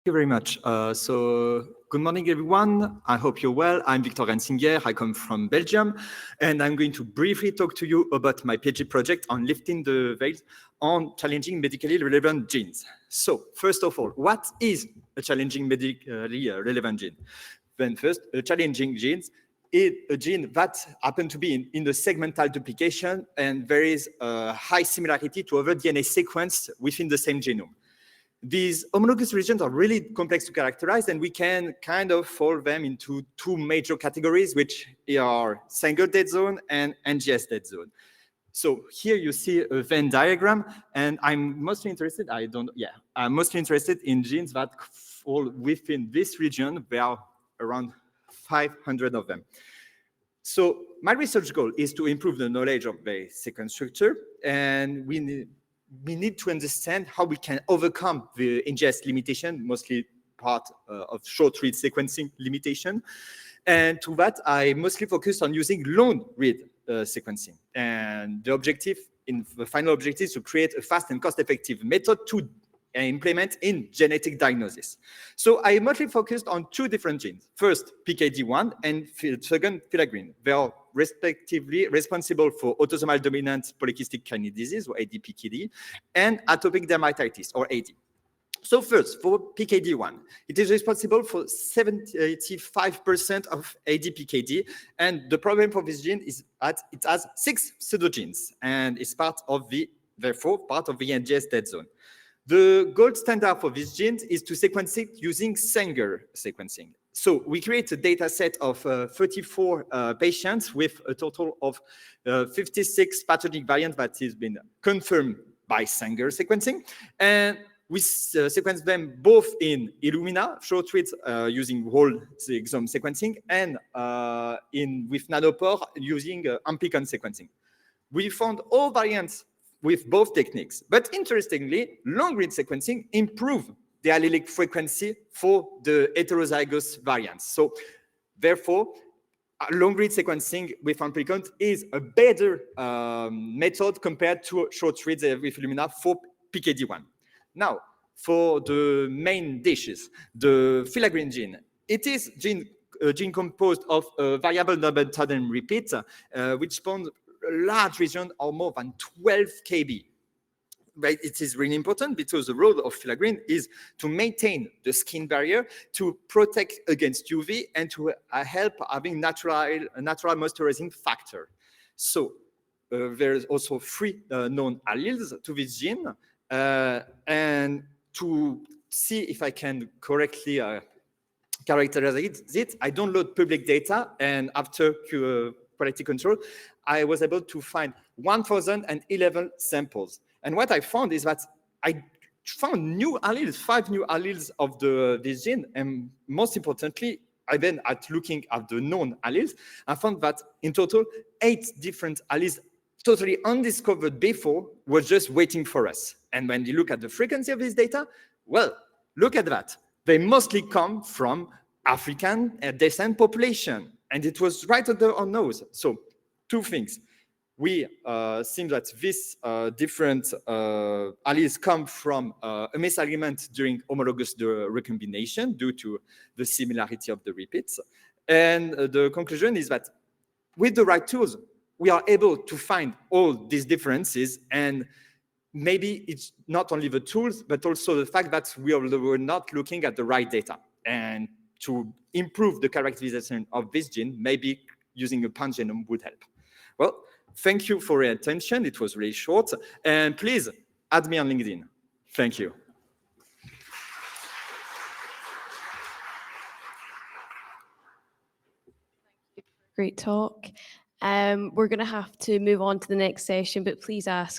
Thank you very much. Good morning, everyone. I hope you're well. I'm Victor Grentzinger. I come from Belgium, and I'm going to briefly talk to you about my PhD project on lifting the veil on challenging medically relevant genes. So, first of all, what is a challenging medically relevant gene? Then first, a challenging gene is a gene that happens to be in the segmental duplication, and there is a high similarity to other DNA sequence within the same genome. These homologous regions are really complex to characterize, and we can kind of fold them into two major categories, which are Sanger dead zone and NGS dead zone. So here you see a Venn diagram, and I'm mostly interested in genes that fall within this region. There are around 500 of them. So my research goal is to improve the knowledge of the sequence structure, and we need to understand how we can overcome the NGS limitation, mostly part of short-read sequencing limitation. And to that, I mostly focused on using long-read sequencing. And the final objective is to create a fast and cost-effective method to implement in genetic diagnosis. So I mostly focused on two different genes. First, PKD1, and second, filaggrin. They are respectively responsible for autosomal dominant polycystic kidney disease, or ADPKD, and atopic dermatitis, or AD. So first, for PKD1, it is responsible for 75% of ADPKD, and the problem for this gene is that it has 6 pseudogenes, and is therefore part of the NGS dead zone. The gold standard for this gene is to sequence it using Sanger sequencing. So we create a data set of 34 patients with a total of 56 pathogenic variants that has been confirmed by Sanger sequencing. And we sequence them both in Illumina, short reads using whole exome sequencing, and with Nanopore using amplicon sequencing. We found all variants with both techniques. But interestingly, long-read sequencing improved the allelic frequency for the heterozygous variants. So therefore, long-read sequencing with amplicon is a better method compared to short reads with Illumina for PKD1. Now, for the main dishes, the filaggrin gene, it is a gene composed of a variable double tandem repeat, which spawns a large region of more than 12 kb. Right? It is really important because the role of filaggrin is to maintain the skin barrier, to protect against UV, and to help having natural moisturizing factor. So there's also 3 known alleles to this gene, and to see if I can correctly characterize it, I download public data, and after quality control, I was able to find 1,011 samples. And what I found is that I found new alleles, 5 new alleles of this gene. And most importantly, looking at the known alleles, I found that in total, 8 different alleles totally undiscovered before were just waiting for us. And when you look at the frequency of this data, well, look at that. They mostly come from African descent population. And it was right under our nose. So 2 things. We see that these different alleles come from a misalignment during homologous recombination due to the similarity of the repeats. And the conclusion is that with the right tools, we are able to find all these differences. And maybe it's not only the tools, but also the fact that we were not looking at the right data. And to improve the characterization of this gene, maybe using a pangenome would help. Well, thank you for your attention. It was really short. And please add me on LinkedIn. Thank you. Great talk. We're going to have to move on to the next session, but please ask